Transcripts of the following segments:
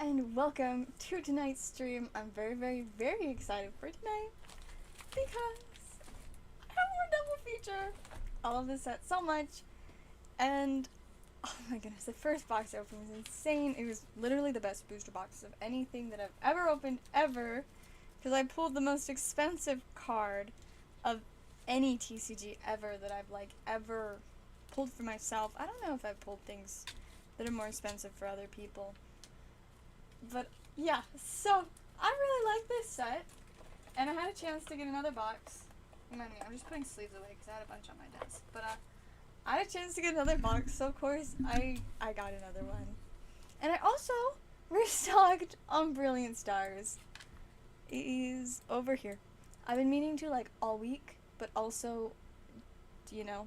and welcome to tonight's stream. I'm very excited for tonight because I have more double feature. I love this set so much, and oh my goodness, the first box I opened was insane. It was literally the best booster box of anything that I've ever opened ever, because I pulled the most expensive card of any TCG ever that I've ever pulled for myself. I don't know if I've pulled things that are more expensive for other people. But yeah, so I really like this set, and I had a chance to get another box. Remind me, I'm just putting sleeves away because I had a bunch on my desk. But I had a chance to get another box, so of course I got another one. And I also restocked on Brilliant Stars. It is over here. I've been meaning to all week, but also, you know.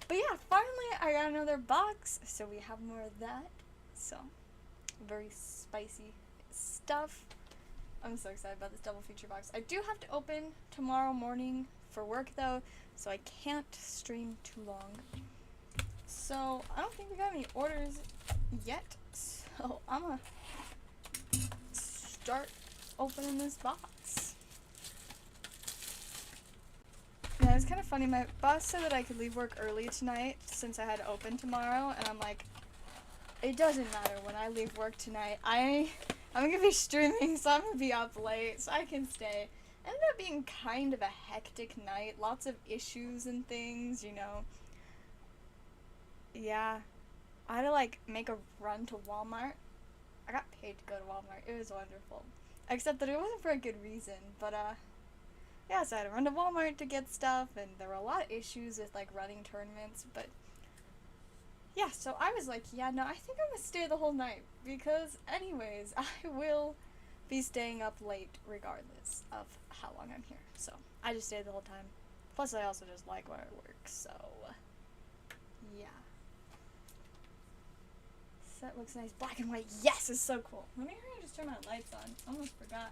But yeah, finally I got another box, so we have more of that. So, very spicy stuff. I'm so excited about this double feature box. I do have to open tomorrow morning for work though, so I can't stream too long. So I don't think we got any orders yet, so I'm gonna start opening this box. Yeah, it's kind of funny. My boss said that I could leave work early tonight since I had to open tomorrow, and I'm like, it doesn't matter when I leave work tonight. I'm gonna be streaming, so I'm gonna be up late, so I can stay. Ended up being kind of a hectic night. Lots of issues and things, you know. Yeah. I had to make a run to Walmart. I got paid to go to Walmart. It was wonderful. Except that it wasn't for a good reason. But yeah, so I had to run to Walmart to get stuff, and there were a lot of issues with running tournaments, but yeah, so I was like, yeah, no, I think I'm gonna stay the whole night, because anyways, I will be staying up late regardless of how long I'm here. So I just stayed the whole time. Plus I also just like where I work, so yeah. Set looks nice. Black and white. Yes, it's so cool. Let me hurry and just turn my lights on. Almost forgot.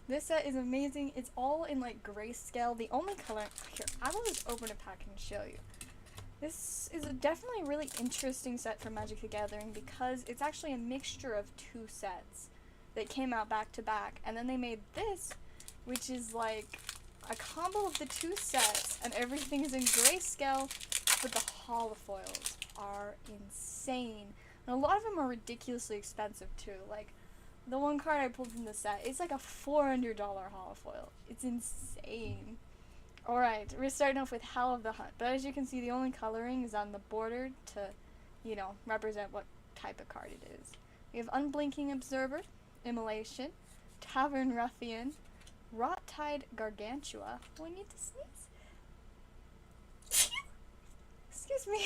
This set is amazing. It's all in grayscale. The only color here, I will just open a pack and show you. This is definitely a really interesting set for Magic the Gathering because it's actually a mixture of two sets that came out back to back, and then they made this, which is a combo of the two sets, and everything is in grayscale, but the holofoils are insane. And a lot of them are ridiculously expensive too. The one card I pulled from the set, it's like a $400 holofoil. It's insane. Alright, we're starting off with Howl of the Hunt, but as you can see, the only coloring is on the border to, you know, represent what type of card it is. We have Unblinking Observer, Immolation, Tavern Ruffian, Rot-Tide Gargantua. Oh, I need to sneeze. Excuse me.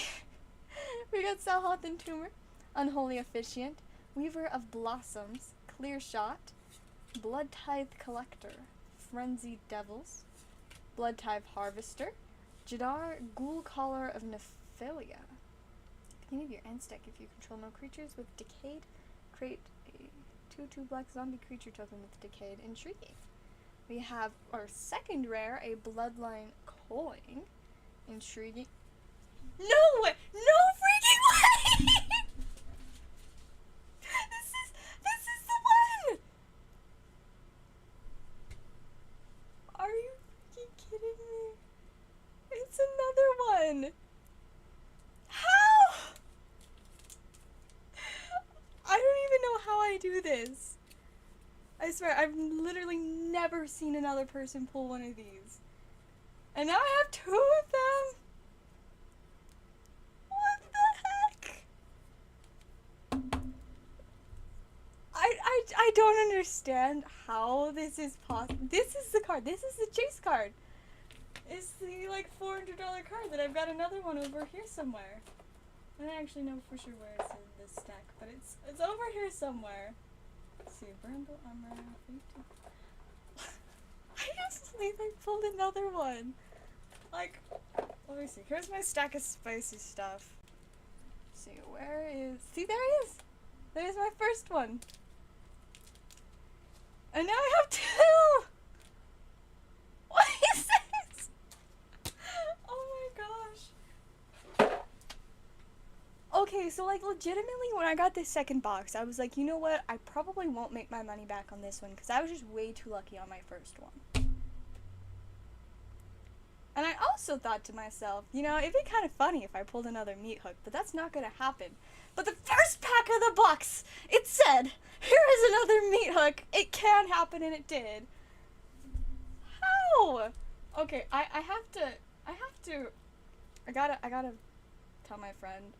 We got Salhoth and Tumor, Unholy Officiant, Weaver of Blossoms, Clear Shot, Blood Tithe Collector, Frenzied Devils, Blood Tithe Harvester, Jadar Ghoul Collar of Nephilia. Beginning of your end step, if you control no creatures with Decayed, create a 2/2 black zombie creature token with Decayed. Intriguing. We have our second rare, a Bloodline Coin. Intriguing. No way! No freaking way! This is the one! Are you kidding me? It's another one. How? I don't even know how I do this. I swear, I've literally never seen another person pull one of these. And now I have two of them? What the heck? I don't understand how this is possible. This is the card. This is the chase card. It's the $400 card that I've got another one over here somewhere. I don't actually know for sure where it's in this stack, but it's over here somewhere. Let's see, Bramble Armor. I just pulled another one. Let me see. Here's my stack of spicy stuff. Let's see, where is? See, there he is. There's my first one. And now I have two. What is this? Oh my gosh. Okay, so like legitimately when I got this second box, I was like, you know what? I probably won't make my money back on this one because I was just way too lucky on my first one. And I also thought to myself, you know, it'd be kind of funny if I pulled another meat hook, but that's not gonna happen. But the first pack of the box, it said, here is another meat hook. It can happen, and it did. How? Okay, I gotta tell my friend.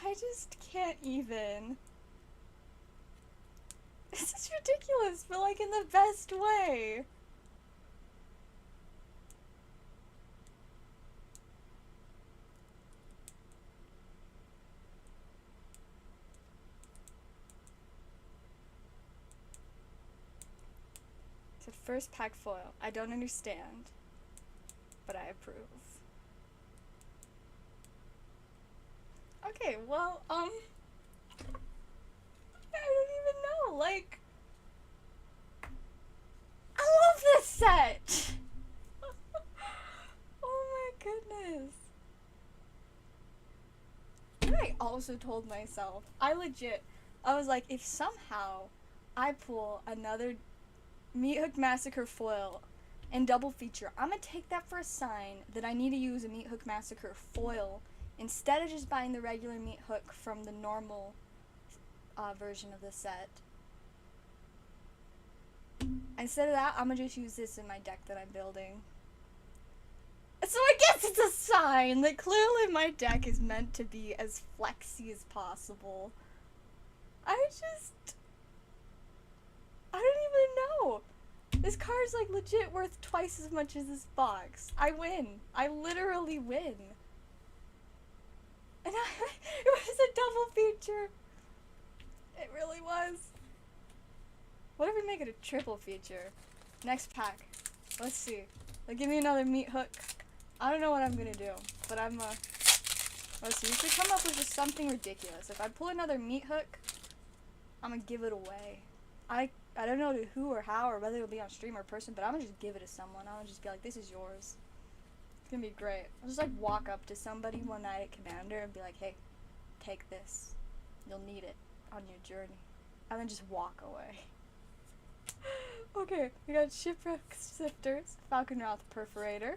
I just can't even. This is ridiculous, but like in the best way. It's a first pack foil. I don't understand, but I approve. Okay, well, I don't even know, like, I love this set! Oh my goodness. And I also told myself, I was like, if somehow I pull another Meat Hook Massacre foil and double feature, I'm gonna take that for a sign that I need to use a Meat Hook Massacre foil instead of just buying the regular meat hook from the normal version of the set. Instead of that, I'm gonna just use this in my deck that I'm building. So I guess it's a sign that clearly my deck is meant to be as flexy as possible. I don't even know. This card's like legit worth twice as much as this box. I win. I literally win. And it was a double feature. It really was. What if we make it a triple feature? Next pack. Let's see. Like, give me another meat hook. I don't know what I'm gonna do, but let's see. We should come up with just something ridiculous. If I pull another meat hook, I'm gonna give it away. I don't know to who or how or whether it'll be on stream or person, but I'm gonna just give it to someone. I'm gonna just be like, this is yours. It's gonna be great. I'll just like walk up to somebody one night at Commander and be like, hey, take this. You'll need it on your journey. And then just walk away. Okay, we got Shipwreck Sifters, Falconwrath Perforator,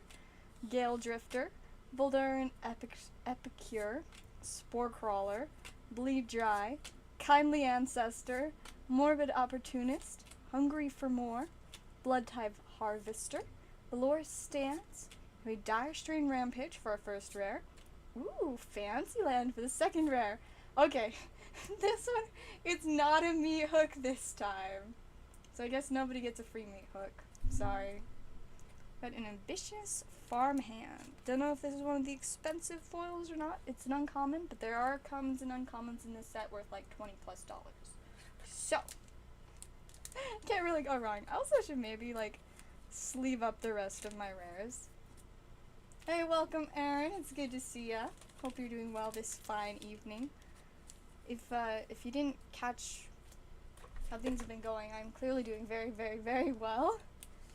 Gale Drifter, Buldarin Epicure, Spore Crawler, Bleed Dry, Kindly Ancestor, Morbid Opportunist, Hungry for More, Blood Type Harvester, Valorous Stance, we Dire Strain Rampage for our first rare. Ooh, Fantasyland for the second rare. Okay, this one, it's not a meat hook this time. So I guess nobody gets a free meat hook. Sorry. But an Ambitious Farmhand. Don't know if this is one of the expensive foils or not. It's an uncommon, but there are commons and uncommons in this set worth like $20+. So, can't really go wrong. I also should maybe like sleeve up the rest of my rares. Hey, welcome Aaron. It's good to see ya. Hope you're doing well this fine evening. If you didn't catch how things have been going, I'm clearly doing very, very, very well.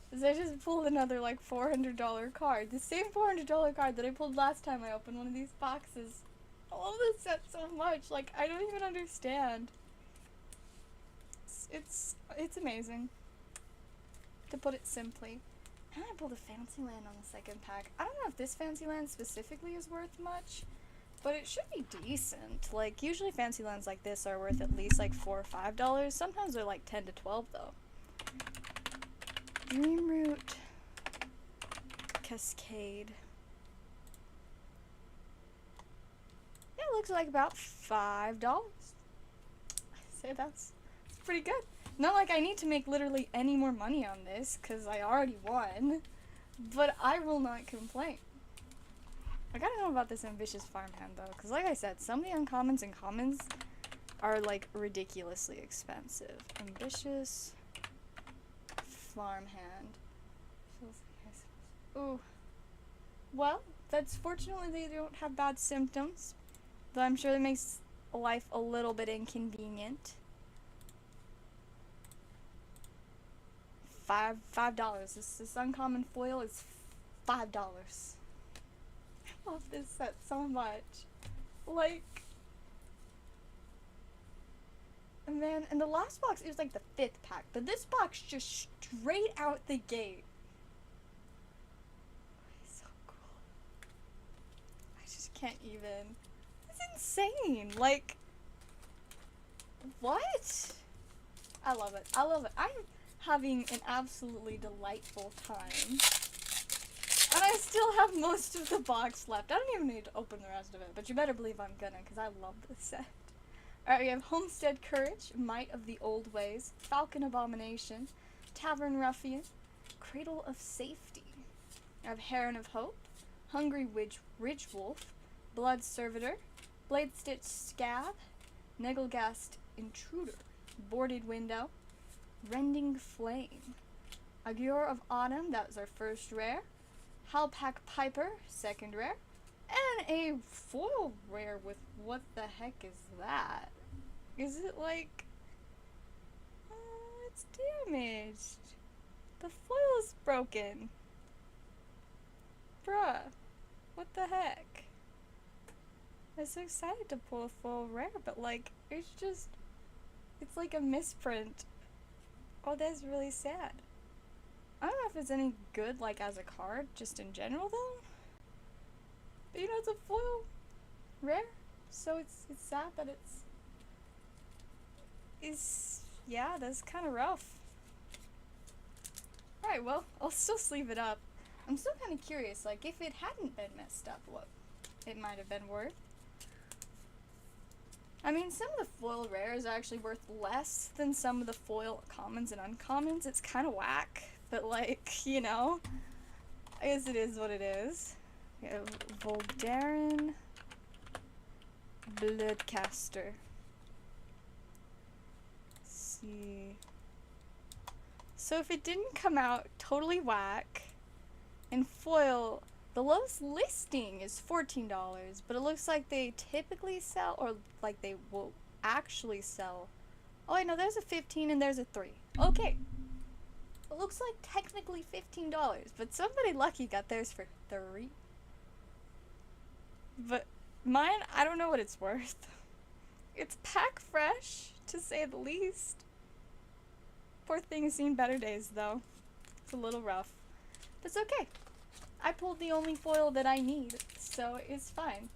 Because I just pulled another like $400 card. The same $400 card that I pulled last time I opened one of these boxes. I love this set so much. Like, I don't even understand. It's amazing. To put it simply. And I pulled a Fantasyland on the second pack. I don't know if this Fantasyland specifically is worth much, but it should be decent. Like, usually Fantasylands like this are worth at least like $4 or $5. Sometimes they're like 10 to 12 though. Dreamroot Cascade. Yeah, it looks like about $5. I say that's pretty good. Not like I need to make literally any more money on this, because I already won. But I will not complain. I gotta know about this Ambitious Farmhand though, because like I said, some of the uncommons and commons are like ridiculously expensive. Ambitious Farmhand. Ooh. Well, that's fortunately they don't have bad symptoms, though I'm sure that makes life a little bit inconvenient. $5. This uncommon foil is $5. I love this set so much. Like, man, in the last box it was like the 5th pack, but this box just straight out the gate. It's so cool. I just can't even. It's insane. Like, what? I love it. I love it. I'm having an absolutely delightful time. And I still have most of the box left. I don't even need to open the rest of it, but you better believe I'm gonna, because I love this set. Alright, we have Homestead Courage, Might of the Old Ways, Falcon Abomination, Tavern Ruffian, Cradle of Safety. I have Heron of Hope, Hungry Ridge Wolf, Blood Servitor, Blade Stitch Scab, Negelgast Intruder, Boarded Window, Rending Flame, Yugioh of Autumn, that was our first rare, Halpak Piper, second rare, and a foil rare with what the heck is that? Is it like... it's damaged. The foil is broken. Bruh. What the heck? I'm so excited to pull a full rare, but like, it's just... it's like a misprint. Oh, that's really sad. I don't know if it's any good, like, as a card, just in general, though. But, you know, it's a foil rare, so it's sad that yeah, that's kind of rough. Alright, well, I'll still sleeve it up. I'm still kind of curious, like, if it hadn't been messed up, what it might have been worth. I mean, some of the foil rares are actually worth less than some of the foil commons and uncommons. It's kind of whack, but, like, you know, I guess it is what it is. We have Voldaren Bloodcaster. Let's see. So if it didn't come out totally whack, in foil, the lowest listing is $14, but it looks like they typically sell, or like they will actually sell. Oh wait, no, there's a 15 and there's a 3. Okay. It looks like technically $15, but somebody lucky got theirs for 3. But mine, I don't know what it's worth. It's pack fresh, to say the least. Poor thing has seen better days, though. It's a little rough. But it's okay. I pulled the only foil that I need, so it's fine.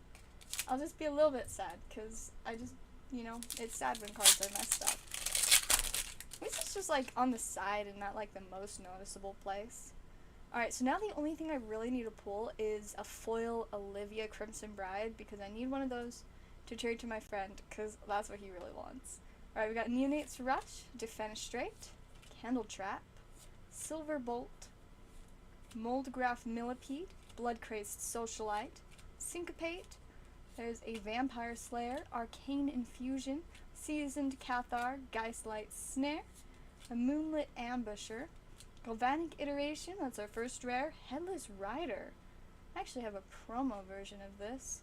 I'll just be a little bit sad, because I just, you know, it's sad when cards are messed up. At least it's just, like, on the side and not, like, the most noticeable place. Alright, so now the only thing I really need to pull is a foil Olivia Crimson Bride, because I need one of those to trade to my friend, because that's what he really wants. Alright, we got Neonate's Rush, Defenestrate, Candle Trap, Silver Bolt, Moldgraph Millipede, Bloodcrazed Socialite, Syncopate, there's a Vampire Slayer, Arcane Infusion, Seasoned Cathar, Geistlight Snare, a Moonlit Ambusher, Galvanic Iteration, that's our first rare, Headless Rider. I actually have a promo version of this.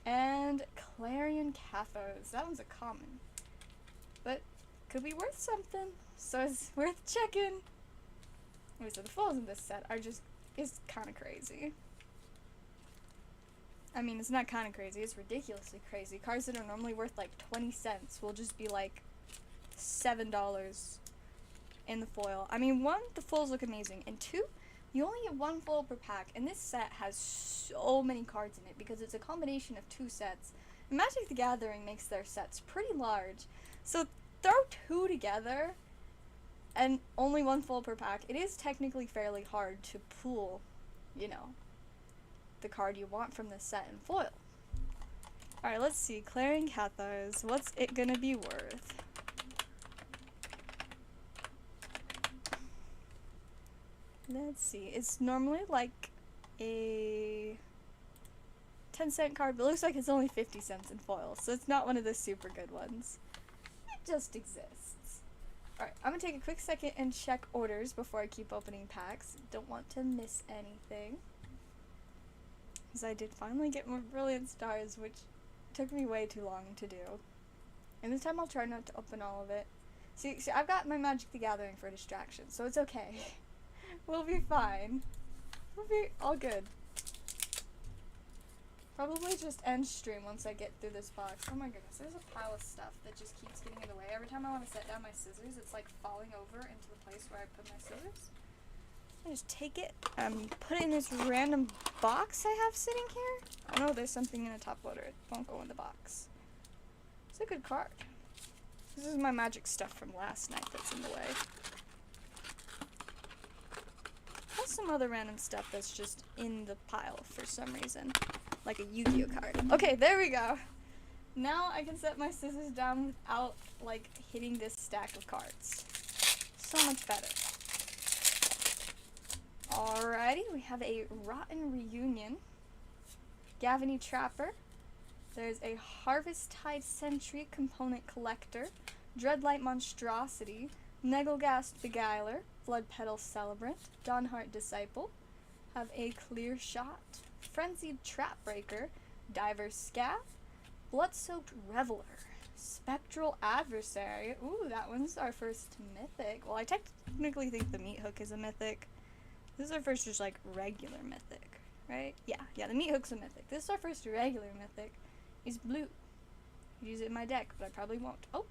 And Clarion Cathars, that one's a common. But could be worth something, so it's worth checking. Okay, so the foils in this set are just, it's kind of crazy. I mean, it's not kind of crazy, it's ridiculously crazy. Cards that are normally worth like 20 cents will just be like $7 in the foil. I mean, 1, the foils look amazing, and 2, you only get 1 foil per pack, and this set has so many cards in it because it's a combination of 2 sets. And Magic the Gathering makes their sets pretty large, so throw 2 together and only 1 foil per pack. It is technically fairly hard to pull, you know, the card you want from this set in foil. Alright, let's see. Clarion Cathars, what's it gonna be worth? Let's see. It's normally like a 10-cent card, but it looks like it's only 50 cents in foil, so it's not one of the super good ones. It just exists. Alright, I'm gonna take a quick second and check orders before I keep opening packs. Don't want to miss anything. Because I did finally get more Brilliant Stars, which took me way too long to do. And this time I'll try not to open all of it. See, I've got my Magic the Gathering for distraction, so it's okay. We'll be fine. We'll be all good. Probably just end stream once I get through this box. Oh my goodness, there's a pile of stuff that just keeps getting in the way. Every time I want to set down my scissors, it's like falling over into the place where I put my scissors. I just take it, put it in this random box I have sitting here. I know there's something in a top loader. It won't go in the box. It's a good card. This is my magic stuff from last night that's in the way. Plus some other random stuff that's just in the pile for some reason. Like a Yu-Gi-Oh card. Okay, there we go. Now I can set my scissors down without, like, hitting this stack of cards. So much better. Alrighty, we have a Rotten Reunion. Gavany Trapper. There's a Harvest Tide Sentry Component Collector. Dreadlight Monstrosity. Negelgast Beguiler. Flood Petal Celebrant. Dawnheart Disciple. Have a Clear Shot. Frenzied Trapbreaker. Diver Scath. Blood-Soaked Reveler. Spectral Adversary. Ooh, that one's our first mythic. Well, I technically think the Meat Hook is a mythic. This is our first just, like, regular mythic, right? Yeah, the Meat Hook's a mythic. This is our first regular mythic. It's blue. I'd use it in my deck, but I probably won't. Oh!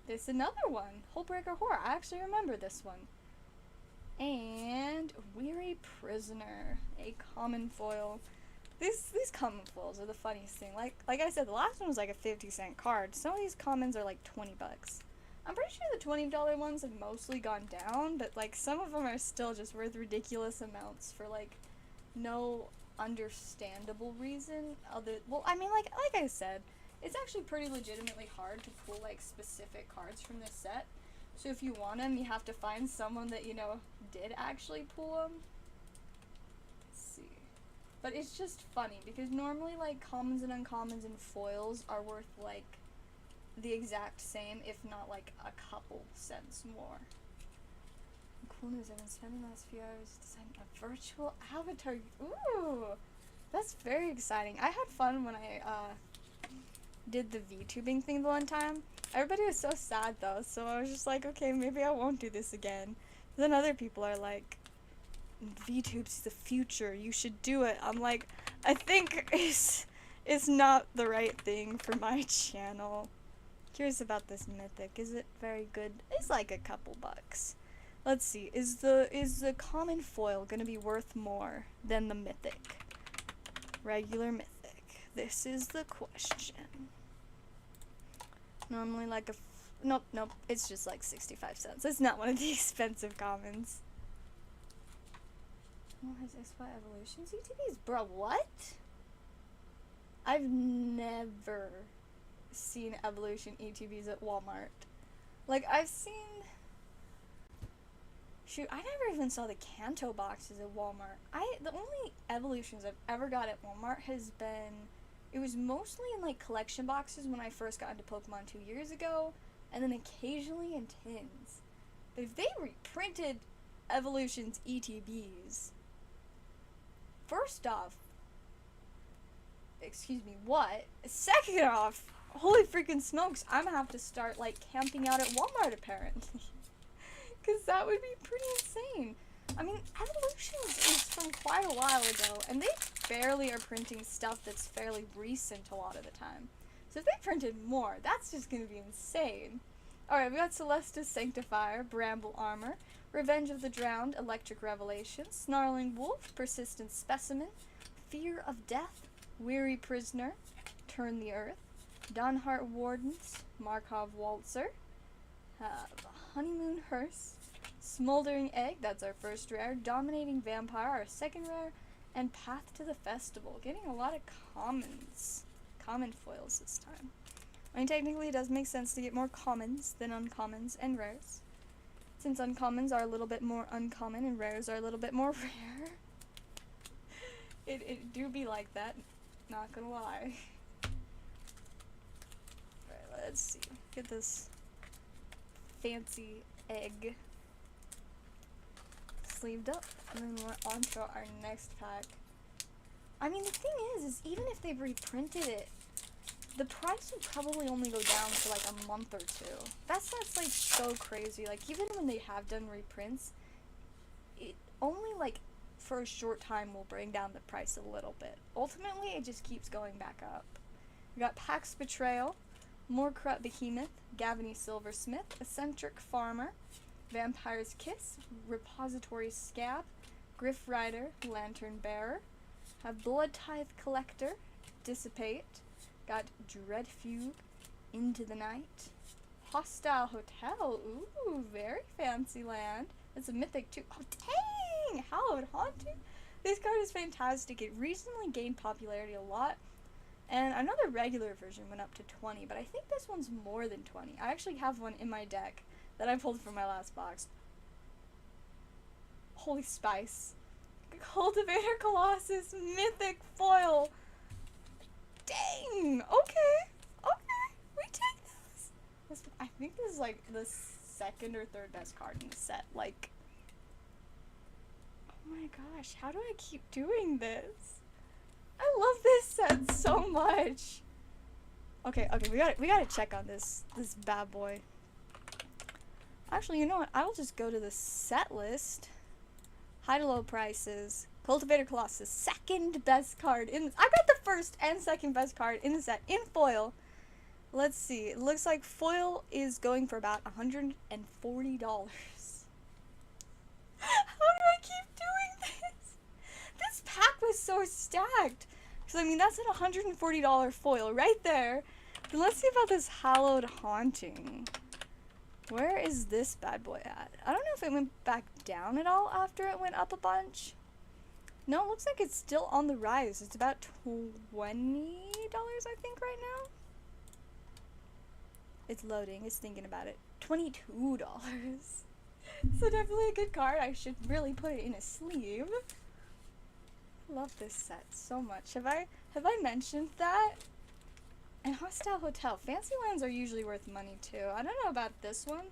There's another one. Hullbreaker Horror. I actually remember this one. And Weary Prisoner. A common foil. These common foils are the funniest thing. Like I said, the last one was like a 50-cent card. Some of these commons are like 20 bucks. I'm pretty sure the $20 ones have mostly gone down, but like some of them are still just worth ridiculous amounts for like no understandable reason. Well, I mean, like I said, it's actually pretty legitimately hard to pull like specific cards from this set. So if you want them, you have to find someone that, you know, did actually pull them. Let's see. But it's just funny because normally like commons and uncommons and foils are worth like the exact same, if not like a couple cents more. Cool news, I've been spending the last few hours designing a virtual avatar. Ooh, that's very exciting. I had fun when I did the VTubing thing the one time. Everybody was so sad though, so I was just like, okay, maybe I won't do this again. Then other people are like, VTube's the future, you should do it. I'm like, I think it's not the right thing for my channel. Curious about this mythic. Is it very good? It's like a couple bucks. Let's see. Is the common foil gonna be worth more than the mythic? Regular mythic. This is the question. Normally like a nope. It's just like 65 cents. It's not one of the expensive commons. Oh, has XY Evolutions ETBs? Bro, what? I've never seen Evolution ETBs at Walmart. Like, I've seen... Shoot, I never even saw the Kanto boxes at Walmart. The only Evolutions I've ever got at Walmart has been... It was mostly in, like, collection boxes when I first got into Pokemon 2 years ago, and then occasionally in tins. But if they reprinted Evolutions ETBs... First off... Excuse me, what? Second off... Holy freaking smokes, I'm gonna have to start, like, camping out at Walmart, apparently. Because that would be pretty insane. I mean, Evolutions is from quite a while ago, and they barely are printing stuff that's fairly recent a lot of the time. So if they printed more, that's just gonna be insane. Alright, we got Celestis Sanctifier, Bramble Armor, Revenge of the Drowned, Electric Revelation, Snarling Wolf, Persistent Specimen, Fear of Death, Weary Prisoner, Turn the Earth, Dawnheart Wardens, Markov Waltzer, Honeymoon Hearse, Smoldering Egg, that's our first rare, Dominating Vampire, our second rare, and Path to the Festival. Getting a lot of common foils this time. I mean, technically it does make sense to get more commons than uncommons and rares, since uncommons are a little bit more uncommon and rares are a little bit more rare. It do be like that, not gonna lie. Let's see. Get this fancy egg sleeved up, and then we're on to our next pack. I mean, the thing is even if they've reprinted it, the price would probably only go down for like a month or two. That's like so crazy. Like, even when they have done reprints, it only like for a short time will bring down the price a little bit. Ultimately, it just keeps going back up. We got Pax Betrayal, More Corrupt Behemoth, Gavany Silversmith, Eccentric Farmer, Vampire's Kiss, Repository Scab, Griff Rider, Lantern Bearer, have Blood Tithe Collector, Dissipate, got Dread Fugue, Into the Night, Hostile Hotel, ooh, very fancy land. It's a mythic too. Oh dang! Hallowed Haunting? This card is fantastic. It recently gained popularity a lot. And another regular version went up to 20, but I think this one's more than 20. I actually have one in my deck that I pulled from my last box. Holy Spice. Cultivator Colossus, mythic foil. Dang! Okay. We take this. I think this is like the second or third best card in the set. Like, oh my gosh, how do I keep doing this? I love this set so much. Okay, we gotta check on this bad boy. Actually, you know what? I'll just go to the set list. High to low prices. Cultivator Colossus, second best card in. I got the first and second best card in the set in foil. Let's see. It looks like foil is going for about $140. How do I keep doing this? This pack was so stacked. Because, I mean, that's an $140 foil right there. Then let's see about this Hallowed Haunting. Where is this bad boy at? I don't know if it went back down at all after it went up a bunch. No, it looks like it's still on the rise. It's about $20, I think, right now. It's loading. It's thinking about it. $22. So definitely a good card. I should really put it in a sleeve. Love this set so much. Have I mentioned that? And Hostile Hotel. Fancy lands are usually worth money too. I don't know about this one.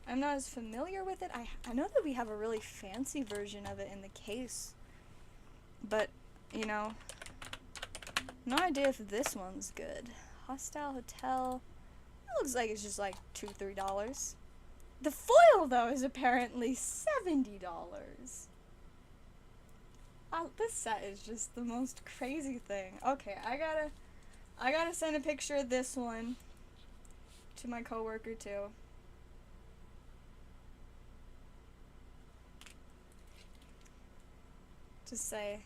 I'm not as familiar with it. I know that we have a really fancy version of it in the case. But, you know, no idea if this one's good. Hostile Hotel. It looks like it's just like $2-3. The foil, though, is apparently $70. This set is just the most crazy thing. Okay, I gotta send a picture of this one to my coworker too. Just say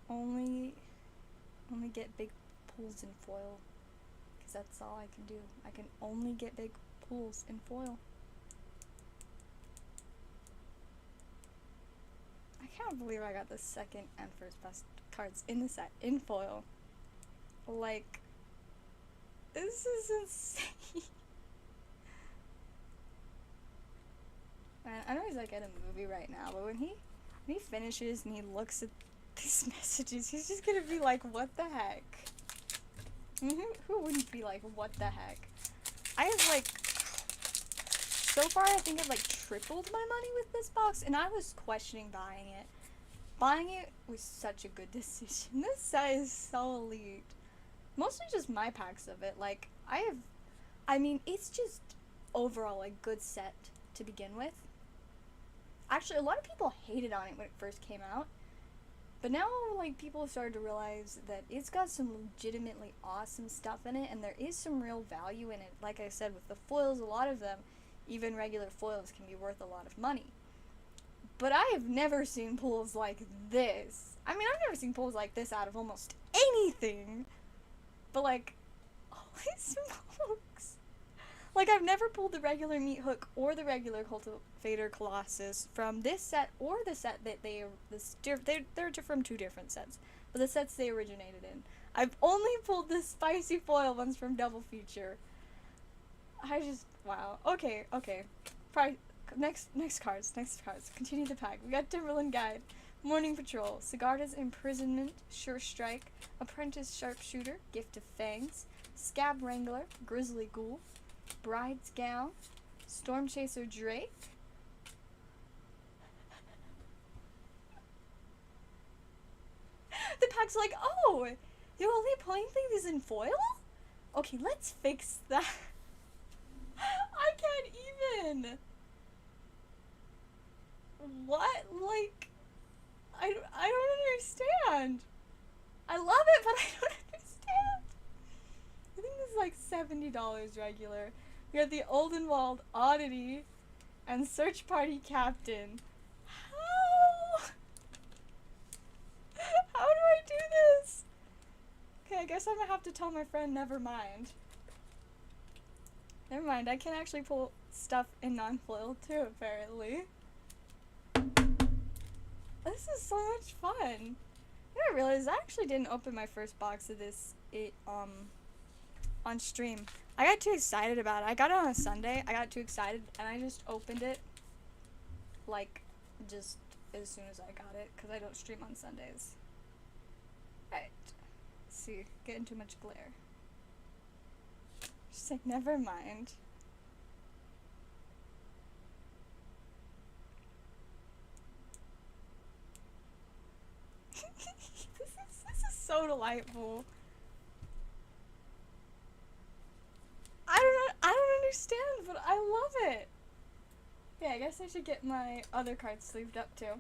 only get big pulls in foil, because that's all I can do. I can only get big pulls in foil. I can't believe I got the second and first best cards in the set in foil. Like, this is insane. Man, I know he's like at a movie right now, but when he finishes and he looks at these messages, he's just gonna be like, what the heck? Who wouldn't be like, what the heck? I have like, so far I think I've like tripled my money with this box, and I was questioning buying it. Buying it was such a good decision. This set is so elite. Mostly just my packs of it. Like, I mean, it's just overall a good set to begin with. Actually, a lot of people hated on it when it first came out. But now, like, people have started to realize that it's got some legitimately awesome stuff in it, and there is some real value in it. Like I said, with the foils, a lot of them, even regular foils, can be worth a lot of money. But I have never seen pulls like this. I mean, I've never seen pulls like this out of almost anything. But, like, holy smokes. Like, I've never pulled the regular Meat Hook or the regular Cultivator Colossus from this set or the set that they're from two different sets. But the sets they originated in. I've only pulled the spicy foil ones from Double Feature. Wow. Okay. Probably, next cards. Continue the pack. We got Timberland Guide, Morning Patrol, Sigarda's Imprisonment, Sure Strike, Apprentice Sharpshooter, Gift of Fangs, Scab Wrangler, Grizzly Ghoul, Bride's Gown, Storm Chaser Drake, the pack's like, oh, you're only playing things in foil? Okay, let's fix that. I can't even. what? Like, I don't understand. I love it, but I don't understand. I think this is like $70 regular. We got the Oldenwald Oddity and Search Party Captain. How? How do I do this? Okay, I guess I'm gonna have to tell my friend never mind. Never mind, I can actually pull stuff in non-foil too, apparently. This is so much fun. I realized I actually didn't open my first box of this on stream. I got too excited about it. I got it on a Sunday. I got too excited and I just opened it like just as soon as I got it because I don't stream on Sundays. Right. Let's see, getting too much glare. Just like never mind. This is so delightful. I don't understand, but I love it. Yeah, I guess I should get my other cards sleeved up too.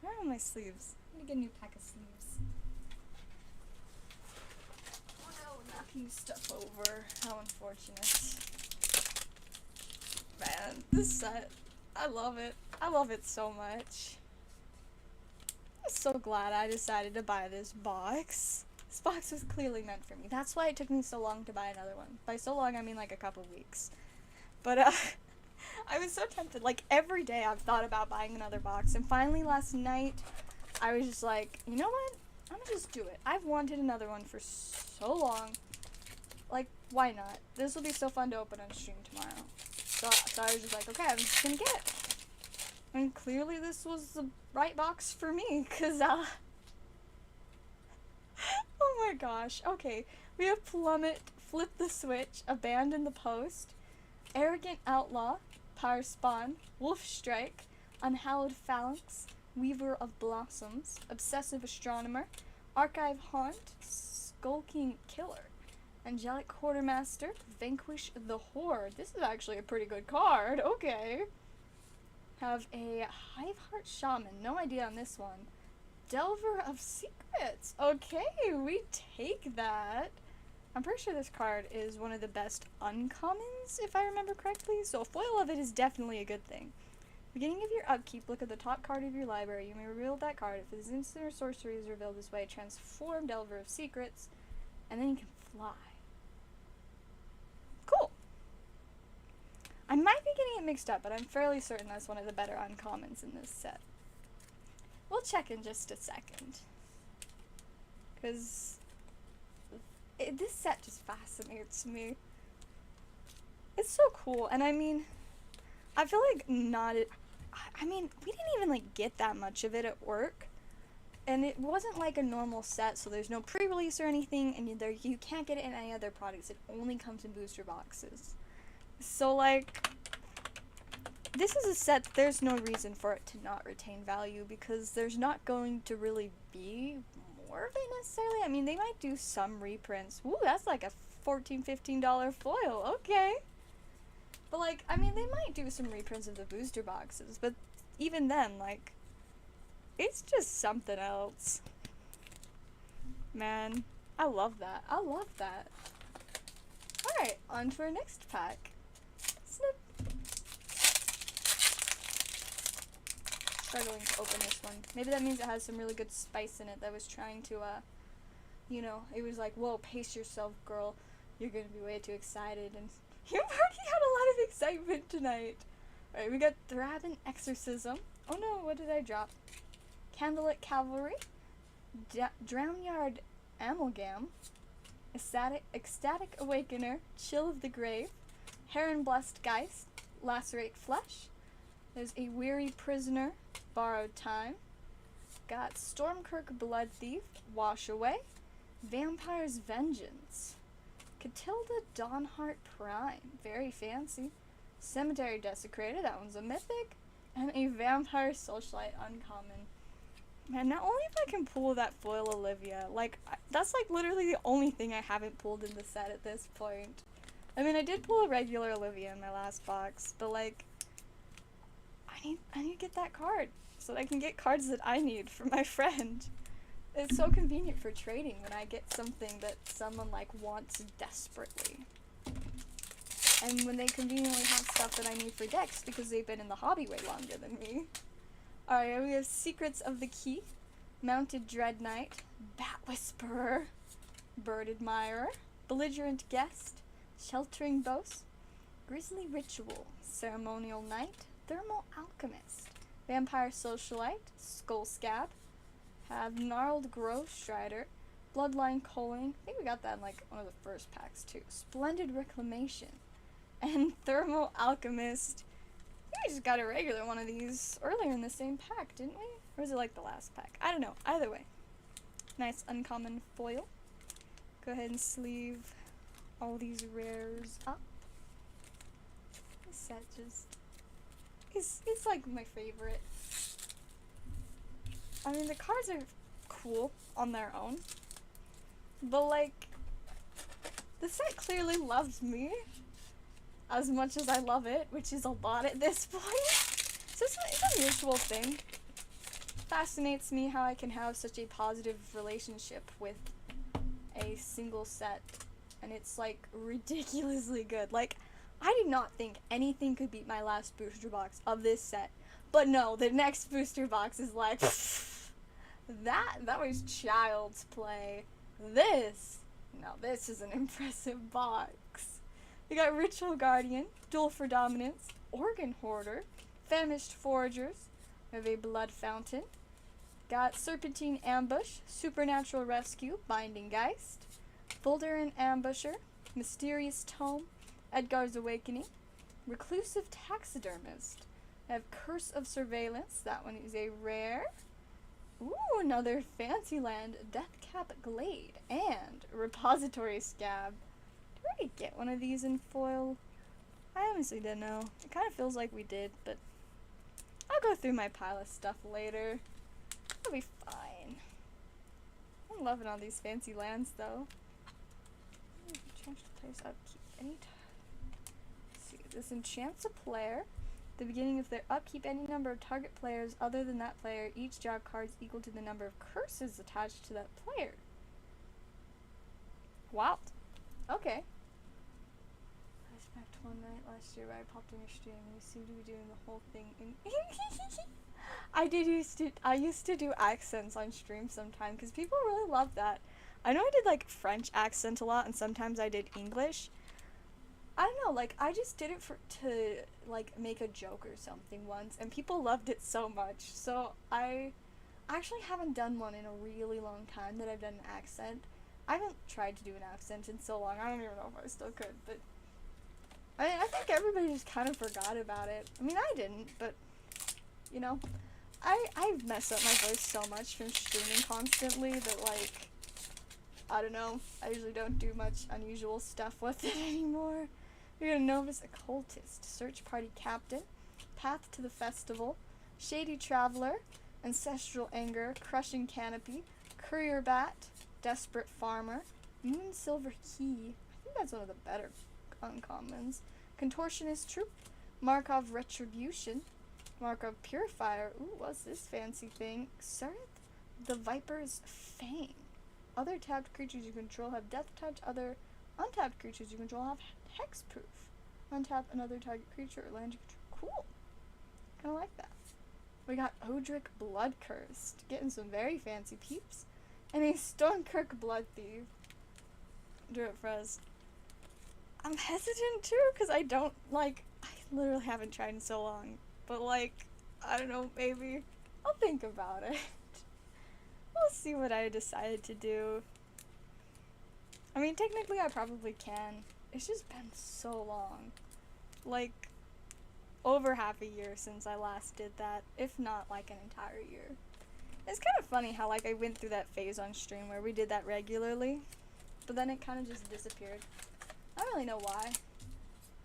Where are my sleeves? I'm gonna get a new pack of sleeves. Oh no, knocking stuff over. How unfortunate. Man, this set, I love it. I love it so much. I'm so glad I decided to buy this box. This box was clearly meant for me. That's why it took me so long to buy another one. By so long, I mean like a couple weeks. But, I was so tempted. Like, every day I've thought about buying another box. And finally, last night, I was just like, you know what? I'm gonna just do it. I've wanted another one for so long. Like, why not? This will be so fun to open on stream tomorrow. So I was just like, okay, I'm just gonna get it. And clearly this was the right box for me, because, oh my gosh. Okay, we have Plummet, Flip the Switch, Abandon the Post, Arrogant Outlaw, Power Spawn, Wolf Strike, Unhallowed Phalanx, Weaver of Blossoms, Obsessive Astronomer, Archive Haunt, Skulking Killer, Angelic Quartermaster, Vanquish the Horde. This is actually a pretty good card. Okay. Have a Hiveheart Shaman. No idea on this one. Delver of Secrets. Okay, we take that. I'm pretty sure this card is one of the best uncommons, if I remember correctly, so a foil of it is definitely a good thing. Beginning of your upkeep, look at the top card of your library. You may reveal that card. If it is instant or sorcery is revealed this way, transform Delver of Secrets, and then you can fly. Cool. I might be getting it mixed up, but I'm fairly certain that's one of the better uncommons in this set. We'll check in just a second. Because this set just fascinates me. It's so cool, and I mean, I feel like I mean, we didn't even like get that much of it at work, and it wasn't like a normal set, so there's no pre-release or anything, and you can't get it in any other products. It only comes in booster boxes. So like, this is a set that there's no reason for it to not retain value, because there's not going to really be more of it necessarily. I mean, they might do some reprints. Ooh, that's like a $14, $15 foil. Okay. But like, I mean, they might do some reprints of the booster boxes, but even then, like, it's just something else. Man, I love that. I love that. Alright, on to our next pack. Snip. Struggling to open this one. Maybe that means it has some really good spice in it that was trying to, you know, it was like, whoa, pace yourself, girl. You're gonna be way too excited, and you've already had a lot of excitement tonight. Alright, we got Thraben Exorcism. Oh no, what did I drop? Candlelit Cavalry. Drownyard Amalgam. Ecstatic Awakener. Chill of the Grave. Heron Blessed Geist. Lacerate Flesh. There's a Weary Prisoner. Borrowed Time. Got Stormkirk Blood Thief. Wash Away. Vampire's Vengeance. Catilda Dawnheart Prime. Very fancy. Cemetery Desecrator. That one's a mythic. And a Vampire Soulshlight uncommon. Man, not only if I can pull that foil Olivia, like, that's like literally the only thing I haven't pulled in the set at this point. I mean, I did pull a regular Olivia in my last box, but like, I I need to get that card so that I can get cards that I need for my friend. It's so convenient for trading when I get something that someone like wants desperately. And when they conveniently have stuff that I need for decks because they've been in the hobby way longer than me. Alright, we have Secrets of the Key, Mounted Dread Knight, Bat Whisperer, Bird Admirer, Belligerent Guest, Sheltering Boast, Grisly Ritual, Ceremonial Knight, Thermal Alchemist, Vampire Socialite, Skull Scab, have Gnarled Grove Strider, Bloodline Culling, I think we got that in like one of the first packs too, Splendid Reclamation, and Thermal Alchemist. I think we just got a regular one of these earlier in the same pack, didn't we? Or was it like the last pack? I don't know. Either way. Nice uncommon foil. Go ahead and sleeve all these rares up. This set just... It's like my favorite. I mean, the cards are cool on their own. But like, the set clearly loves me as much as I love it, which is a lot at this point. So it's a mutual thing. Fascinates me how I can have such a positive relationship with a single set, and it's like ridiculously good. Like, I did not think anything could beat my last booster box of this set, but no, the next booster box is like that was child's play. This is an impressive box. We got Ritual Guardian, Duel for Dominance, Organ Hoarder, Famished Foragers, we have a Blood Fountain, got Serpentine Ambush, Supernatural Rescue, Binding Geist, Voldaren Ambusher, Mysterious Tome, Edgar's Awakening, Reclusive Taxidermist, I have Curse of Surveillance, that one is a rare, ooh, another Fantasyland Deathcap Glade, and Repository Scab. Did we already get one of these in foil? I honestly don't know. It kind of feels like we did, but I'll go through my pile of stuff later. It'll be fine. I'm loving all these fancy lands, though. Change the place upkeep anytime. Let's see, this enchants a player. At the beginning of their upkeep, any number of target players other than that player, each draw cards equal to the number of curses attached to that player. Wild. Okay. I spent one night last year where I popped in your stream and you seem to be doing the whole thing in I used to do accents on stream sometimes because people really love that. I know I did like French accent a lot and sometimes I did English. I don't know, like I just did it to like make a joke or something once and people loved it so much. So I actually haven't done one in a really long time that I've done an accent. I haven't tried to do an accent in so long. I don't even know if I still could, but I mean, I think everybody just kind of forgot about it. I mean, I didn't, but you know, I mess up my voice so much from streaming constantly that like, I don't know, I usually don't do much unusual stuff with it anymore. You're gonna notice Occultist, Search Party Captain, Path to the Festival, Shady Traveler, Ancestral Anger, Crushing Canopy, Courier Bat, Desperate Farmer, Moon Silver Key, I think that's one of the better uncommons, Contortionist Troop, Markov Retribution, Markov Purifier, ooh, what's this fancy thing, Sereth the Viper's Fang. Other tapped creatures you control have death touch, other untapped creatures you control have hexproof. Untap another target creature or land you control. Cool. Kinda like that. We got Odric Bloodcursed, getting some very fancy peeps. And a Stonekirk Blood Thief. Do it, Frez. I'm hesitant too, because I don't, like, I literally haven't tried in so long. But, like, I don't know, maybe I'll think about it. We'll see what I decided to do. I mean, technically I probably can. It's just been so long. Like, over half a year since I last did that, if not, like, an entire year. It's kind of funny how, like, I went through that phase on stream where we did that regularly, but then it kind of just disappeared. I don't really know why.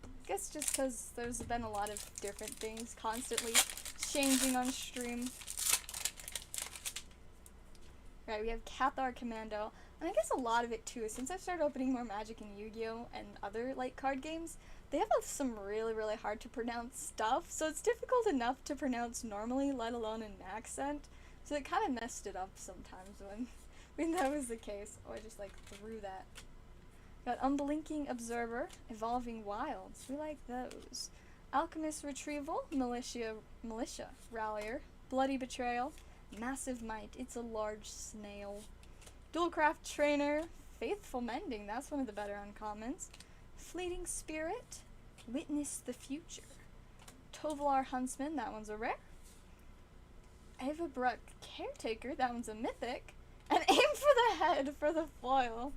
I guess just because there's been a lot of different things constantly changing on stream. Right, we have Cathar Commando, And I guess a lot of it too is since I've started opening more Magic and Yu-Gi-Oh! And other like card games, they have some really, really hard to pronounce stuff, so it's difficult enough to pronounce normally, let alone in an accent. So it kind of messed it up sometimes when that was the case. Oh, I just like threw that. Got Unblinking Observer, Evolving Wilds. We like those. Alchemist Retrieval, Militia Rallier, Bloody Betrayal, Massive Might. It's a large snail. Dualcraft Trainer, Faithful Mending. That's one of the better uncommons. Fleeting Spirit, Witness the Future. Tovolar Huntsman, that one's a rare. Everbrook Caretaker, that one's a mythic. And Aim for the Head for the foil.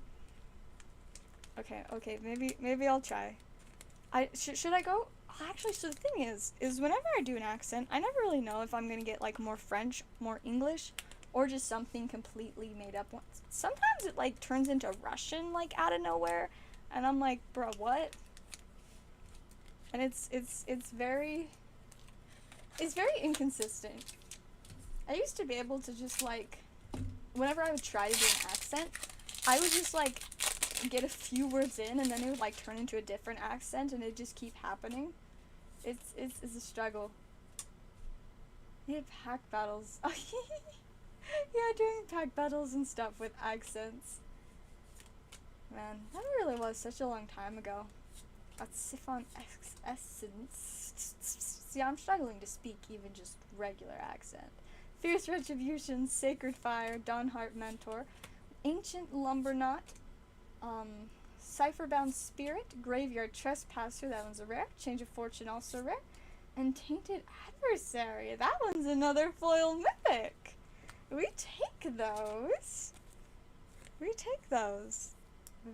Okay, maybe I'll try. Should I go? Actually, so the thing is whenever I do an accent, I never really know if I'm gonna get like more French, more English, or just something completely made up. Sometimes it like turns into Russian like out of nowhere, and I'm like, bro, what? And it's very inconsistent. I used to be able to just like, whenever I would try to do an accent, I would just like get a few words in and then it would like turn into a different accent and it just keep happening. It's a struggle. Yeah, pack battles. Yeah, doing pack battles and stuff with accents. Man, that really was such a long time ago. That's Siphon Essence. See, I'm struggling to speak even just regular accent. Fierce Retribution, Sacred Fire, Dawnheart Mentor, Ancient Lumberknot, Cipherbound Spirit, Graveyard Trespasser, that one's a rare. Change of Fortune, also rare. And Tainted Adversary, that one's another foil mythic. We take those.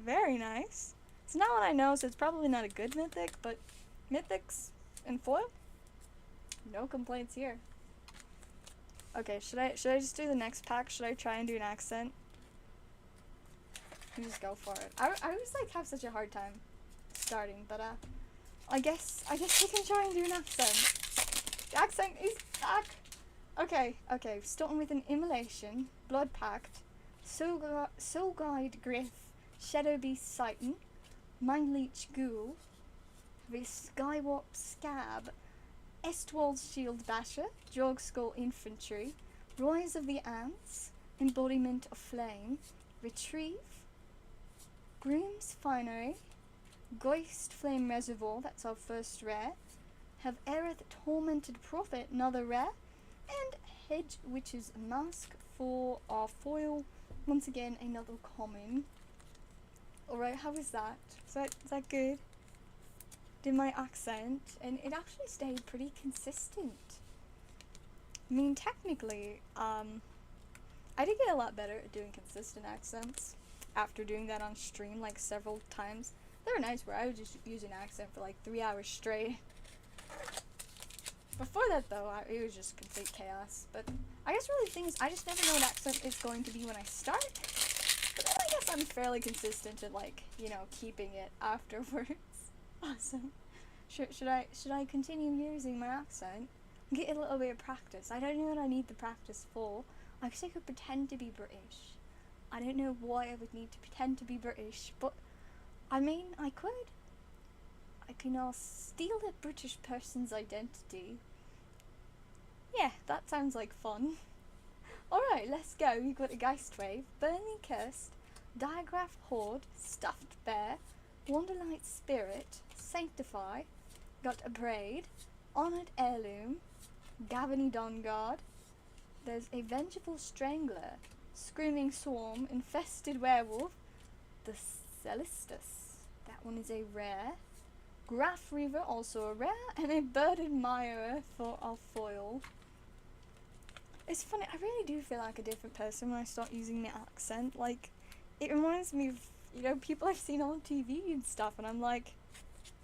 Very nice. It's not what I know, so it's probably not a good mythic, but mythics and foil? No complaints here. Okay, should I just do the next pack? Should I try and do an accent? You just go for it. I always like have such a hard time starting, but I guess we can try and do an accent. The accent is back. Okay, starting with an Immolation, Blood Pact, Soul Guide Griff, Shadow Beast Titan, Mind Leech Ghoul, the Skywarp Scab, Estwald's Shield Basher, Jorg Skull Infantry, Rise of the Ants, Embodiment of Flame, Retrieve, Groom's Finery, Geist Flame Reservoir, that's our first rare, have Aerith Tormented Prophet, another rare, and Hedge Witch's Mask for our foil, once again another common. Alright, how was that? Is that good? Did my accent, and it actually stayed pretty consistent. I mean, technically, I did get a lot better at doing consistent accents after doing that on stream like several times. There were nights where I would just use an accent for like 3 hours straight. Before that though, it was just complete chaos. But I guess really the thing is, I just never know what accent it's going to be when I start. But then I guess I'm fairly consistent at like, you know, keeping it afterwards. Awesome. Should I continue using my accent? Get a little bit of practice. I don't know what I need the practice for. I guess I could pretend to be British. I don't know why I would need to pretend to be British, but I mean, I could. I can steal a British person's identity. Yeah, that sounds like fun. Alright, let's go. We've got a Geist Wave, Burning Cursed, Diagraph Horde, Stuffed Bear, Wanderlight Spirit, Sanctify, got a Braid, Honoured Heirloom, Gavany Dawnguard, there's a Vengeful Strangler, Screaming Swarm, Infested Werewolf, the Celestus, that one is a rare, Graph Reaver, also a rare, and a Birded Mire for our foil. It's funny, I really do feel like a different person when I start using the accent. Like, it reminds me of, you know, people I've seen on TV and stuff, and I'm like,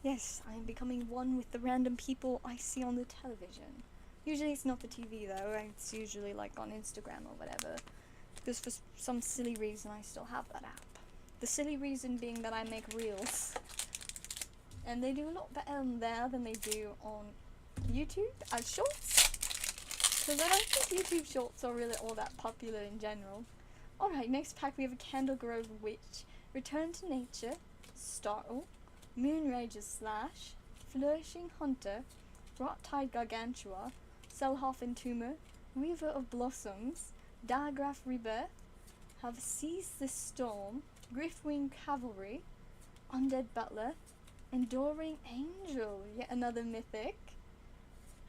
yes, I am becoming one with the random people I see on the television. Usually it's not the TV though, it's usually like on Instagram or whatever, because for some silly reason I still have that app. The silly reason being that I make reels, and they do a lot better on there than they do on YouTube as shorts, because I don't think YouTube shorts are really all that popular in general. Alright, next pack we have a Candle Grove Witch, Return to Nature, Startle, Moonrager Slash, Flourishing Hunter, Rottide Gargantua, Selhoff Entomber, Weaver of Blossoms, Diagraph Rebirth, have Seize the Storm, Griffwing Cavalry, Undead Butler, Enduring Angel, yet another mythic,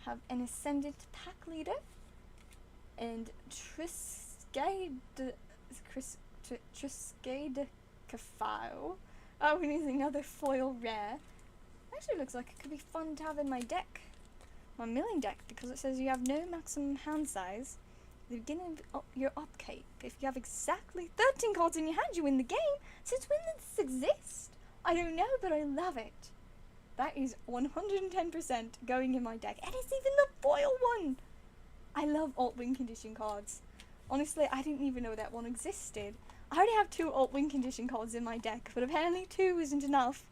have an Ascendant Pack Leader, and Triskade Cafile. Oh, we're using another foil rare. Actually looks like it could be fun to have in my deck. My milling deck, because it says you have no maximum hand size. The beginning of your upkeep. If you have exactly 13 cards in your hand, you win the game. Since when did this exist? I don't know, but I love it. That is 110% going in my deck. And it's even the foil one. I love alt win condition cards. Honestly, I didn't even know that one existed. I already have 2 alt win condition cards in my deck, but apparently 2 isn't enough.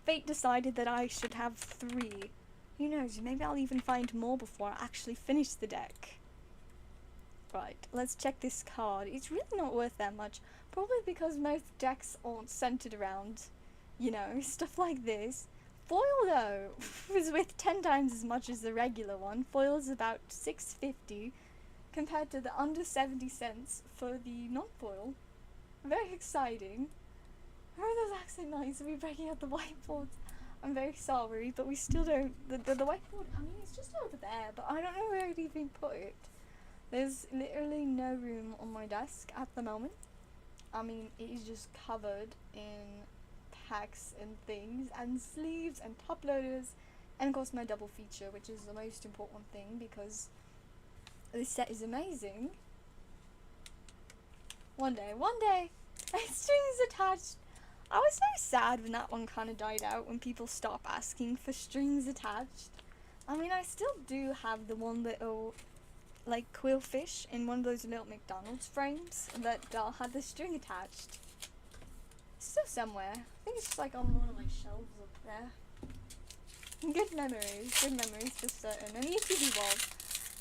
Fate decided that I should have 3. Who knows, maybe I'll even find more before I actually finish the deck. Right, let's check this card. It's really not worth that much. Probably because most decks aren't centered around, you know, stuff like this. Foil, though, is worth 10 times as much as the regular one. Foil is about $6.50 compared to the under 70 cents for the non-foil. Very exciting. Oh, those accent lines. Are we breaking out the whiteboards? I'm very sorry, but we still don't... The whiteboard, I mean, it's just over there, but I don't know where to even put it. There's literally no room on my desk at the moment. I mean, it is just covered in packs and things, and sleeves, and top loaders, and of course my double feature, which is the most important thing, because this set is amazing. One day, strings attached. I was very sad when that one kind of died out, when people stopped asking for strings attached. I mean, I still do have the one little, like, quillfish in one of those little McDonald's frames that had the string attached. It's still somewhere. I think it's just, like, on one of my shelves up there. Good memories for certain. And the ETB wall.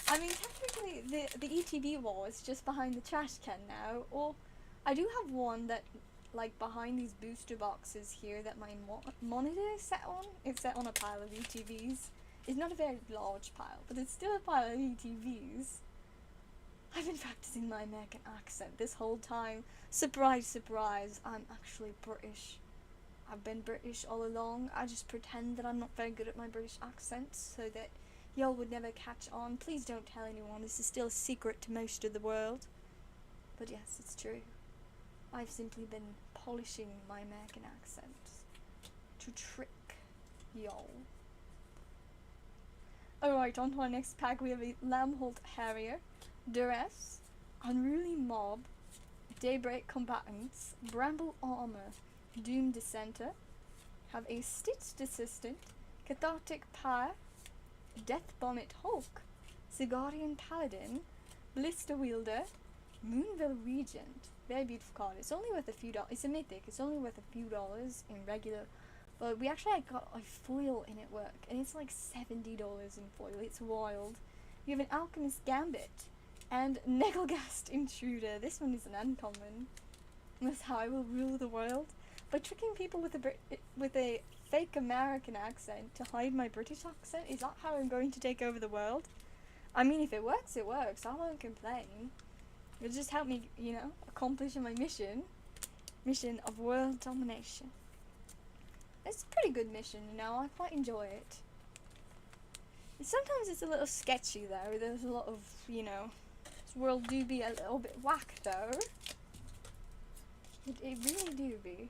I mean, technically, the ETB wall is just behind the trash can now, or I do have one that, like, behind these booster boxes here that my monitor is set on. It's set on a pile of ETVs. It's not a very large pile, but it's still a pile of ETVs. I've been practicing my American accent this whole time. Surprise, surprise, I'm actually British. I've been British all along. I just pretend that I'm not very good at my British accent so that y'all would never catch on. Please don't tell anyone. This is still a secret to most of the world. But yes, it's true. I've simply been polishing my American accent to trick y'all. Alright, on to our next pack. We have a Lamholt Harrier, Duress, Unruly Mob, Daybreak Combatants, Bramble Armor, Doom Dissenter, have a Stitched Assistant, Cathartic Pyre, Death Bonnet Hulk, Sigarian Paladin, Blister Wielder, Moonville Regent. Very beautiful card. It's only worth a few dollars. It's a mythic. It's only worth a few dollars in regular. But we actually got a foil in at work, and it's like $70 in foil. It's wild. We have an Alchemist Gambit and Negelgast Intruder. This one is an uncommon. That's how I will rule the world, by tricking people with a fake American accent to hide my British accent. Is that how I'm going to take over the world? I mean, if it works, it works. I won't complain. It'll just help me, you know, accomplish my mission of world domination. It's a pretty good mission, you know. I quite enjoy it. Sometimes it's a little sketchy though. There's a lot of, you know, this world do be a little bit whack though. It really do be.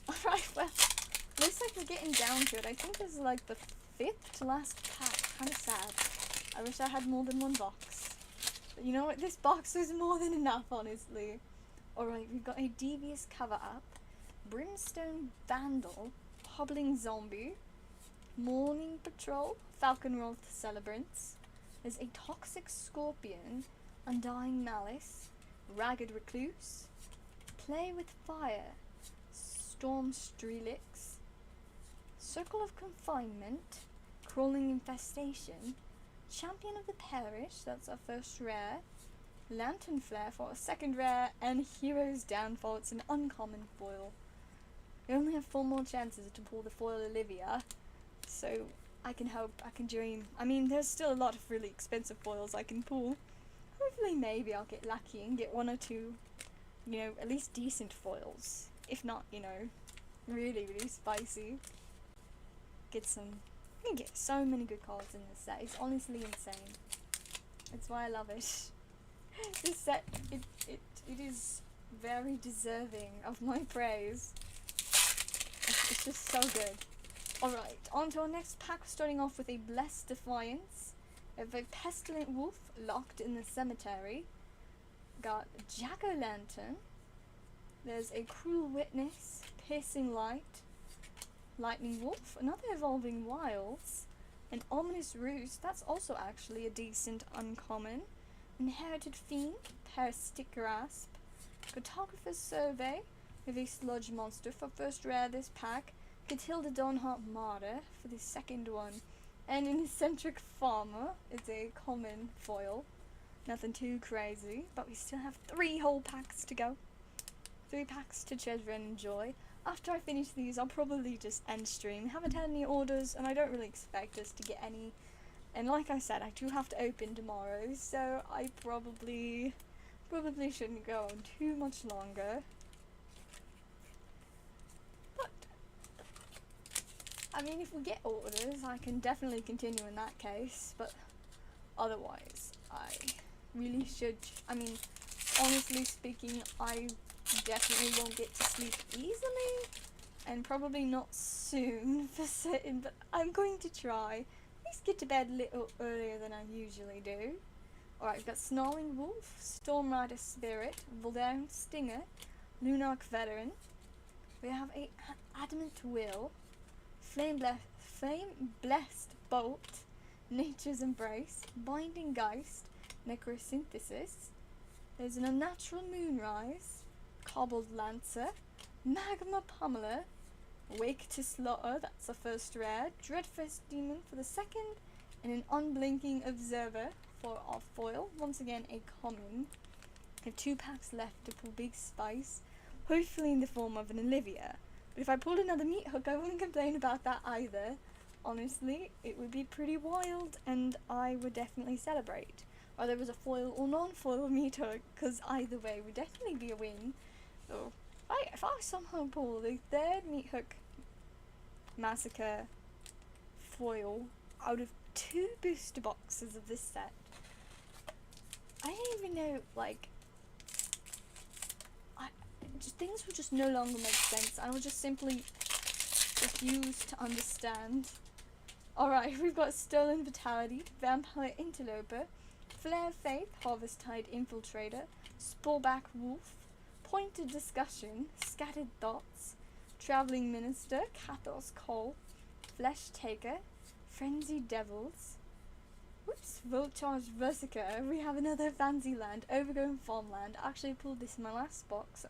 Alright, well, looks like we're getting down to it. I think this is like the 5th to last pack. Kinda sad. I wish I had more than one box. But you know what? This box was more than enough, honestly. Alright, we've got a Devious Cover-Up, Brimstone Vandal, Hobbling Zombie, Morning Patrol, Falconwrath Celebrants. There's a Toxic Scorpion, Undying Malice, Ragged Recluse, Play with Fire, Storm Strelix, Circle of Confinement, Crawling Infestation, Champion of the Parish, that's our first rare, Lantern Flare for a second rare, and Hero's Downfall. It's an uncommon foil. We only have 4 more chances to pull the foil Olivia, so I can hope, I can dream. I mean, there's still a lot of really expensive foils I can pull. Hopefully maybe I'll get lucky and get 1 or 2, you know, at least decent foils. If not, you know, really, really spicy. Get some, you can get so many good cards in this set. It's honestly insane. That's why I love it. This set, it is very deserving of my praise. It's just so good. Alright, on to our next pack, starting off with a Blessed Defiance. We have a Pestilent Wolf locked in the cemetery. Got Jack-o'-lantern. There's a Cruel Witness, Piercing Light, Lightning Wolf, another Evolving Wilds, an Ominous Roost, that's also actually a decent uncommon, Inherited Fiend, Parasitic Grasp, Cartographer's Survey, with a Sludge Monster for first rare this pack, Catilda Dawnhart Martyr for the second one, and an Eccentric Farmer is a common foil. Nothing too crazy, but we still have 3 whole packs to go. 3 packs to treasure and enjoy. After I finish these, I'll probably just end stream. Haven't had any orders, and I don't really expect us to get any. And like I said, I do have to open tomorrow, so I probably shouldn't go on too much longer. But I mean, if we get orders, I can definitely continue in that case. But otherwise, I really should. I mean, honestly speaking, I definitely won't get to sleep easily, and probably not soon for certain, but I'm going to try. At least get to bed a little earlier than I usually do. Alright, we've got Snarling Wolf, Stormrider Spirit, Voldaren Stinger, Lunark Veteran. We have a Adamant Will, Flame Blessed Bolt, Nature's Embrace, Binding Geist, Necrosynthesis. There's an Unnatural Moonrise, Cobbled Lancer, Magma Pummeler, Wake to Slaughter, that's the first rare, Dreadfist Demon for the second, and an Unblinking Observer for our foil. Once again, a common. We have 2 packs left to pull Big Spice, hopefully in the form of an Olivia. But if I pulled another Meat Hook, I wouldn't complain about that either. Honestly, it would be pretty wild, and I would definitely celebrate. Whether it was a foil or non-foil Meat Hook, because either way would definitely be a win. So, if I somehow pull the 3rd Meat Hook Massacre foil out of 2 booster boxes of this set, I don't even know, like, things will just no longer make sense. I will just simply refuse to understand. Alright, we've got Stolen Vitality, Vampire Interloper, Flare of Faith, Harvest-Tide Infiltrator, Sporeback Wolf, Pointed Discussion, Scattered Thoughts, Travelling Minister, Kathos Call, Flesh Taker, Frenzied Devils, Volcharge Versica. We have another Fancy Land, Overgrown Farmland. I actually pulled this in my last box.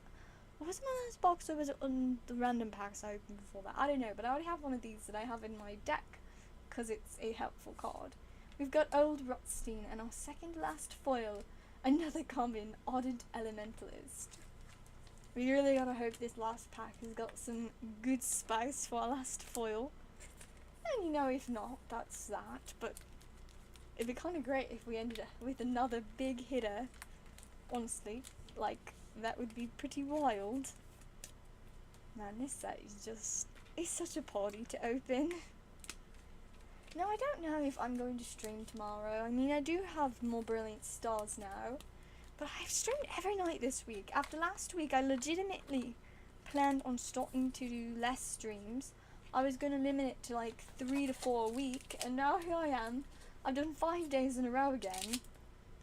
Was it my last box, or was it on the random packs I opened before that? I don't know, but I already have one of these that I have in my deck, because it's a helpful card. We've got Old Rotstein, and our second last foil, another common, Ardent Elementalist. We really gotta hope this last pack has got some good spice for our last foil. And you know, if not, that's that. But it'd be kind of great if we ended up with another big hitter. Honestly, like, that would be pretty wild. Man, this set is just, it's such a party to open. Now, I don't know if I'm going to stream tomorrow. I mean, I do have more Brilliant Stars now, but I've streamed every night this week. After last week, I legitimately planned on starting to do less streams. I was going to limit it to like 3 to 4 a week, and now here I am. I've done 5 days in a row again.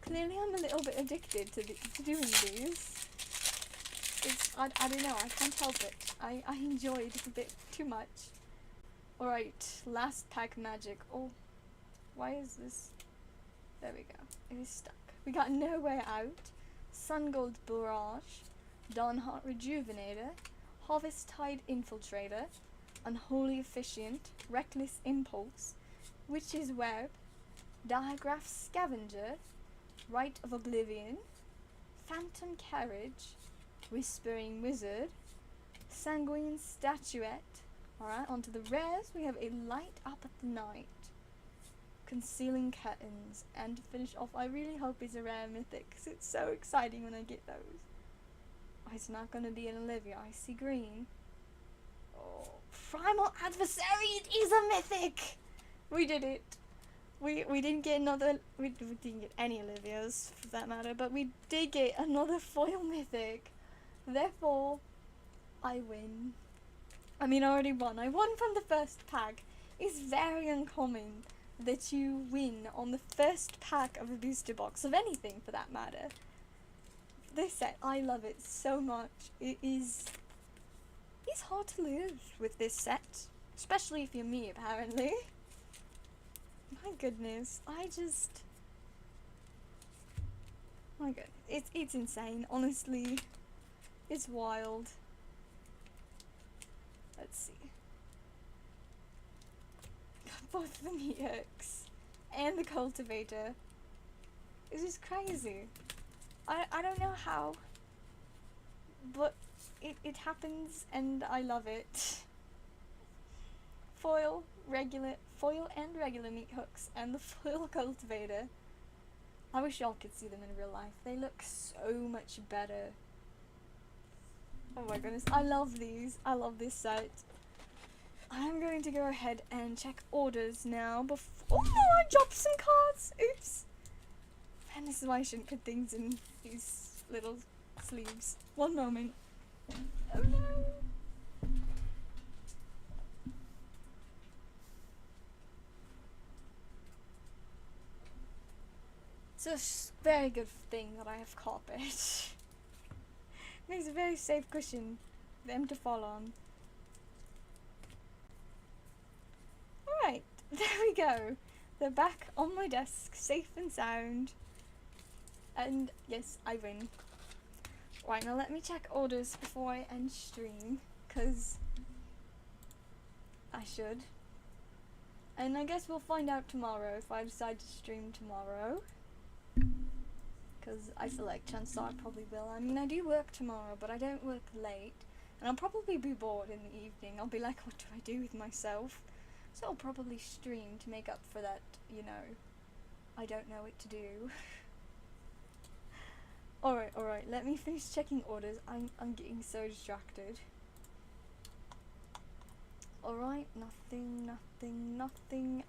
Clearly, I'm a little bit addicted to doing these. I don't know, I can't help it. I enjoy it a bit too much. Alright, last pack magic. Oh, why is this? There we go. It is stuck. We got No Way Out, Sungold Barrage, Dawnhart Rejuvenator, Harvest-Tide Infiltrator, Unholy Efficient, Reckless Impulse, Witch's Web, Diagraph Scavenger, Rite of Oblivion, Phantom Carriage, Whispering Wizard, Sanguine Statuette. Alright, onto the rares. We have a Light Up at the Night, Concealing Curtains, and to finish off, I really hope it's a rare mythic, because it's so exciting when I get those. Oh, it's not going to be an Olivia. I see green. Oh, Primal Adversary, it is a mythic! We did it. We didn't get another, we didn't get any Olivias for that matter, but we did get another foil mythic. Therefore, I win. I mean, I already won. I won from the first pack. It's very uncommon that you win on the first pack of a booster box, of anything for that matter. This set, I love it so much. It's hard to lose with this set, especially if you're me, apparently. My goodness, my god, it's insane, honestly. It's wild. Let's see. Both the mythics and the cultivator. It's just crazy. I don't know how, but it happens and I love it. Foil and regular meat hooks, and the foil cultivator. I wish y'all could see them in real life. They look so much better. Oh my goodness, I love these. I love this set. I'm going to go ahead and check orders now before— oh no, I dropped some cards! Oops! And this is why I shouldn't put things in these little sleeves. One moment. Oh no! It's a very good thing that I have carpet. Makes a very safe cushion for them to fall on. Alright, there we go. They're back on my desk, safe and sound. And yes, I win. Right, now let me check orders before I end stream, because I should. And I guess we'll find out tomorrow if I decide to stream tomorrow. Because I feel like chances are I probably will. I mean, I do work tomorrow, but I don't work late. And I'll probably be bored in the evening. I'll be like, what do I do with myself? So I'll probably stream to make up for that, you know, I don't know what to do. Alright, let me finish checking orders. I'm getting so distracted. Alright, nothing,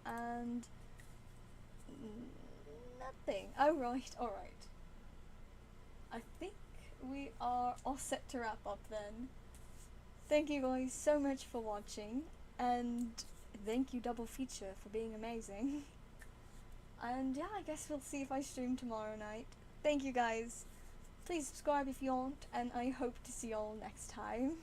and nothing. Oh right, alright. I think we are all set to wrap up then. Thank you guys so much for watching, and thank you Double Feature for being amazing. And yeah, I guess we'll see if I stream tomorrow night. Thank you guys. Please subscribe if you want, and I hope to see y'all next time.